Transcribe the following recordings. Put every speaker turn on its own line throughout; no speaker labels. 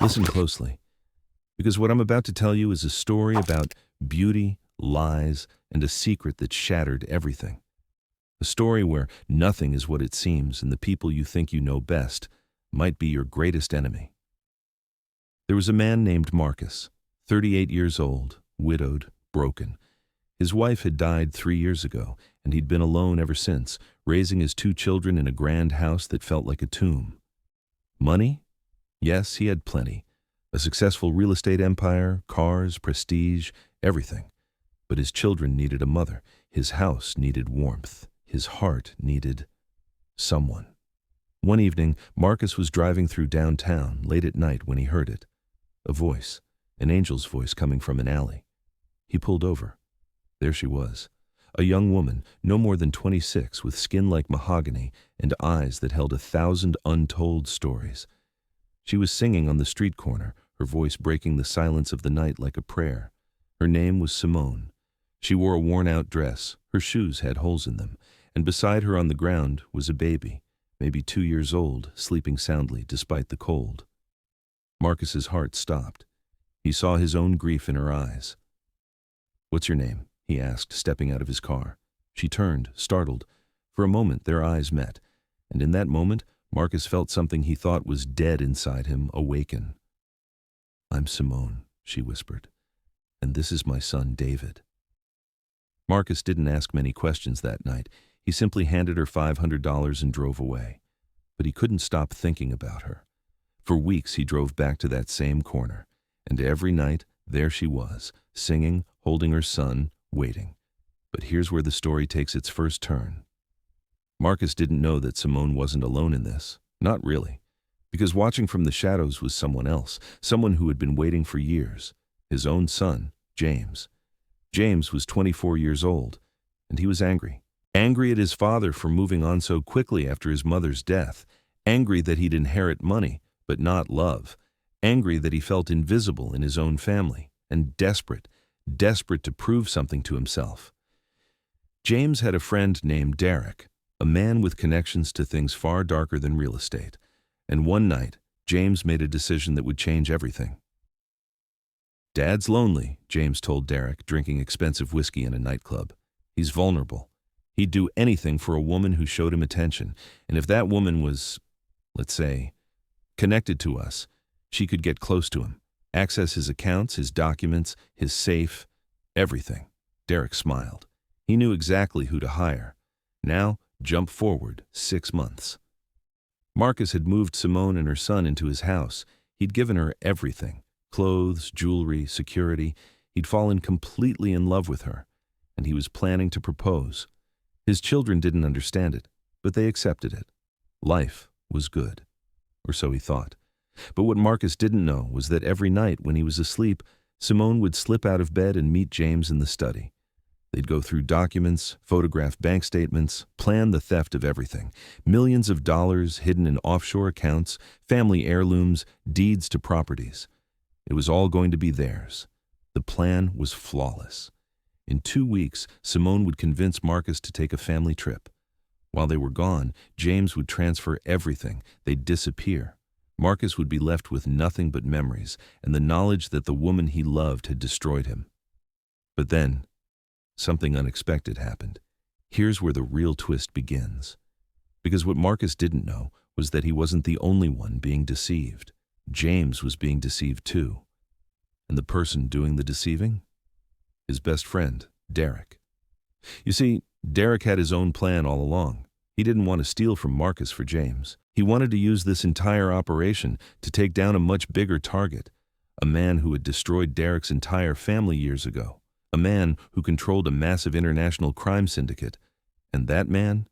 Listen closely, because what I'm about to tell you is a story about beauty, lies, and a secret that shattered everything. A story where nothing is what it seems and the people you think you know best might be your greatest enemy. There was a man named Marcus, 38 years old, widowed, broken. His wife had died 3 years ago, and he'd been alone ever since, raising his 2 children in a grand house that felt like a tomb. Money? Yes, he had plenty. A successful real estate empire, cars, prestige, everything. But his children needed a mother. His house needed warmth. His heart needed someone. One evening, Marcus was driving through downtown late at night when he heard it. A voice, an angel's voice coming from an alley. He pulled over. There she was, a young woman, no more than 26, with skin like mahogany and eyes that held 1,000 untold stories. She was singing on the street corner, her voice breaking the silence of the night like a prayer. Her name was Simone. She wore a worn-out dress, her shoes had holes in them, and beside her on the ground was a baby, maybe 2 years old, sleeping soundly despite the cold. Marcus's heart stopped. He saw his own grief in her eyes. "What's your name?" he asked, stepping out of his car. She turned, startled. For a moment their eyes met, and in that moment Marcus felt something he thought was dead inside him awaken. "I'm Simone," she whispered, "and this is my son David." Marcus didn't ask many questions that night. He simply handed her $500 and drove away. But he couldn't stop thinking about her. For weeks he drove back to that same corner, and every night there she was, singing, holding her son, waiting. But here's where the story takes its first turn. Marcus didn't know that Simone wasn't alone in this. Not really. Because watching from the shadows was someone else, someone who had been waiting for years. His own son, James. James was 24 years old, and he was angry. Angry at his father for moving on so quickly after his mother's death. Angry that he'd inherit money, but not love. Angry that he felt invisible in his own family. And desperate to prove something to himself. James had a friend named Derek, a man with connections to things far darker than real estate. And one night, James made a decision that would change everything. "Dad's lonely," James told Derek, drinking expensive whiskey in a nightclub. "He's vulnerable. He'd do anything for a woman who showed him attention, and if that woman was, let's say, connected to us, she could get close to him, access his accounts, his documents, his safe, everything." Derek smiled. He knew exactly who to hire. Now, jump forward 6 months. Marcus had moved Simone and her son into his house. He'd given her everything. Clothes, jewelry, security. He'd fallen completely in love with her, and he was planning to propose. His children didn't understand it, but they accepted it. Life was good, or so he thought. But what Marcus didn't know was that every night when he was asleep, Simone would slip out of bed and meet James in the study. They'd go through documents, photograph bank statements, plan the theft of everything. Millions of dollars hidden in offshore accounts, family heirlooms, deeds to properties. It was all going to be theirs. The plan was flawless. In 2 weeks, Simone would convince Marcus to take a family trip. While they were gone, James would transfer everything. They'd disappear. Marcus would be left with nothing but memories and the knowledge that the woman he loved had destroyed him. But then, something unexpected happened. Here's where the real twist begins. Because what Marcus didn't know was that he wasn't the only one being deceived. James was being deceived too. And the person doing the deceiving? His best friend, Derek. You see, Derek had his own plan all along. He didn't want to steal from Marcus for James. He wanted to use this entire operation to take down a much bigger target, a man who had destroyed Derek's entire family years ago, a man who controlled a massive international crime syndicate. And that man?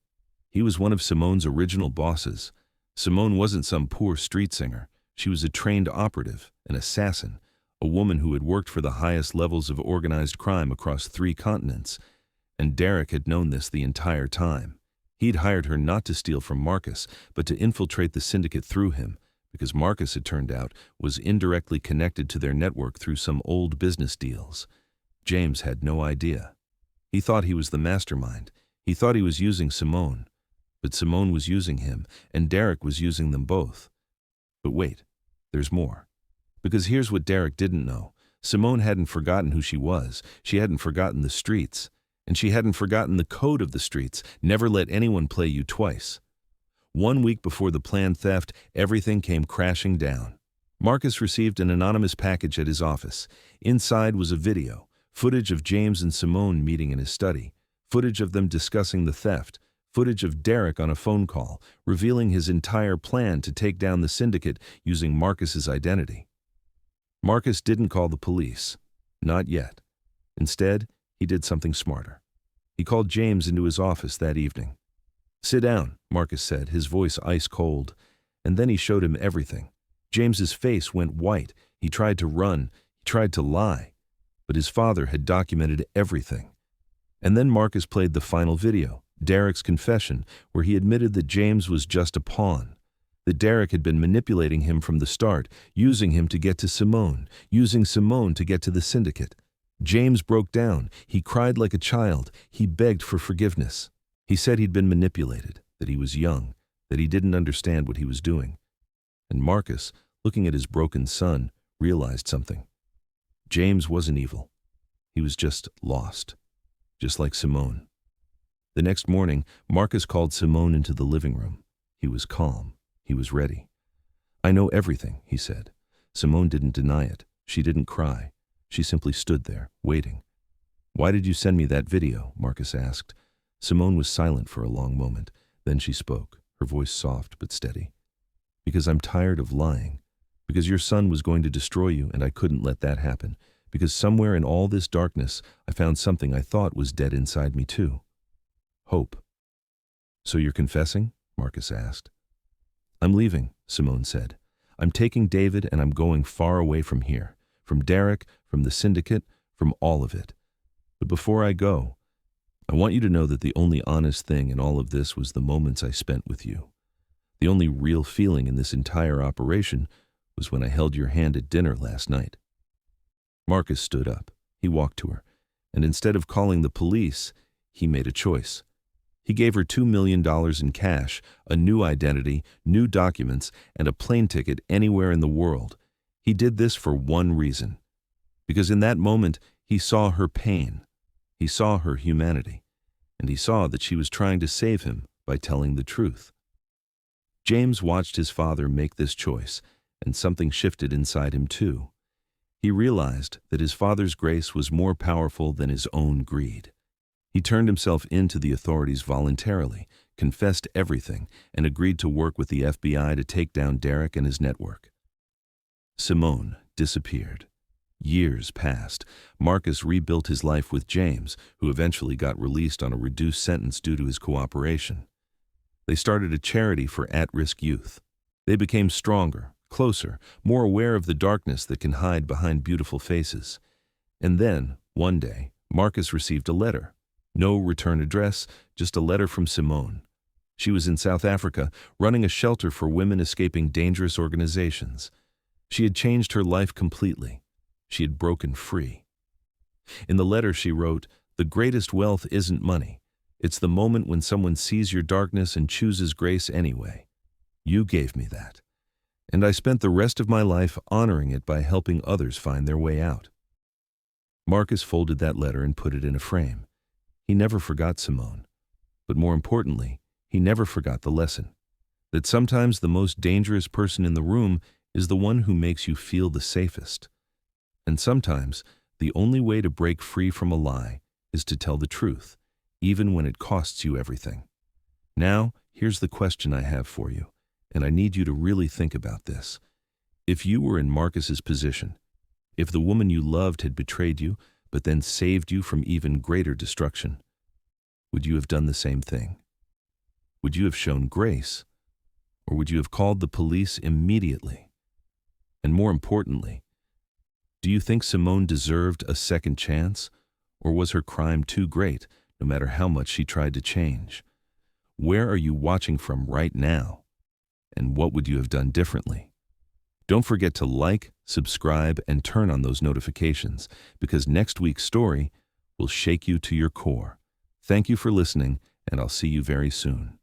He was one of Simone's original bosses. Simone wasn't some poor street singer. She was a trained operative, an assassin, a woman who had worked for the highest levels of organized crime across 3 continents. And Derek had known this the entire time. He'd hired her not to steal from Marcus, but to infiltrate the syndicate through him, because Marcus, it turned out, was indirectly connected to their network through some old business deals. James had no idea. He thought he was the mastermind. He thought he was using Simone. But Simone was using him, and Derek was using them both. But wait, there's more. Because here's what Derek didn't know. Simone hadn't forgotten who she was. She hadn't forgotten the streets. And she hadn't forgotten the code of the streets. Never let anyone play you twice. 1 week before the planned theft, everything came crashing down. Marcus received an anonymous package at his office. Inside was a video, footage of James and Simone meeting in his study, footage of them discussing the theft, footage of Derek on a phone call, revealing his entire plan to take down the syndicate using Marcus's identity. Marcus didn't call the police. Not yet. Instead, he did something smarter. He called James into his office that evening. "Sit down," Marcus said, his voice ice cold, and then he showed him everything. James's face went white. He tried to run. He tried to lie. But his father had documented everything. And then Marcus played the final video, Derek's confession, where he admitted that James was just a pawn, that Derek had been manipulating him from the start, using him to get to Simone, using Simone to get to the syndicate. James broke down. He cried like a child. He begged for forgiveness. He said he'd been manipulated, that he was young, that he didn't understand what he was doing. And Marcus, looking at his broken son, realized something. James wasn't evil. He was just lost, just like Simone. The next morning, Marcus called Simone into the living room. He was calm. He was ready. "I know everything," he said. Simone didn't deny it. She didn't cry. She simply stood there, waiting. "Why did you send me that video?" Marcus asked. Simone was silent for a long moment. Then she spoke, her voice soft but steady. "Because I'm tired of lying. Because your son was going to destroy you, and I couldn't let that happen. Because somewhere in all this darkness, I found something I thought was dead inside me too. Hope." "So you're confessing?" Marcus asked. "I'm leaving," Simone said. "I'm taking David and I'm going far away from here. From Derek, from the syndicate, from all of it. But before I go, I want you to know that the only honest thing in all of this was the moments I spent with you. The only real feeling in this entire operation was when I held your hand at dinner last night." Marcus stood up. He walked to her, and instead of calling the police, he made a choice. He gave her $2 million in cash, a new identity, new documents, and a plane ticket anywhere in the world. He did this for one reason. Because in that moment, he saw her pain. He saw her humanity. And he saw that she was trying to save him by telling the truth. James watched his father make this choice, and something shifted inside him too. He realized that his father's grace was more powerful than his own greed. He turned himself into the authorities voluntarily, confessed everything, and agreed to work with the FBI to take down Derek and his network. Simone disappeared. Years passed. Marcus rebuilt his life with James, who eventually got released on a reduced sentence due to his cooperation. They started a charity for at-risk youth. They became stronger, closer, more aware of the darkness that can hide behind beautiful faces. And then, one day, Marcus received a letter. No return address, just a letter from Simone. She was in South Africa, running a shelter for women escaping dangerous organizations. She had changed her life completely. She had broken free. In the letter she wrote, "The greatest wealth isn't money. It's the moment when someone sees your darkness and chooses grace anyway. You gave me that. And I spent the rest of my life honoring it by helping others find their way out." Marcus folded that letter and put it in a frame. He never forgot Simone. But more importantly, he never forgot the lesson. That sometimes the most dangerous person in the room is the one who makes you feel the safest. And sometimes, the only way to break free from a lie is to tell the truth, even when it costs you everything. Now, here's the question I have for you, and I need you to really think about this. If you were in Marcus's position, if the woman you loved had betrayed you, but then saved you from even greater destruction, would you have done the same thing? Would you have shown grace? Or would you have called the police immediately? And more importantly, do you think Simone deserved a second chance? Or was her crime too great, no matter how much she tried to change? Where are you watching from right now? And what would you have done differently? Don't forget to like, subscribe, and turn on those notifications, because next week's story will shake you to your core. Thank you for listening, and I'll see you very soon.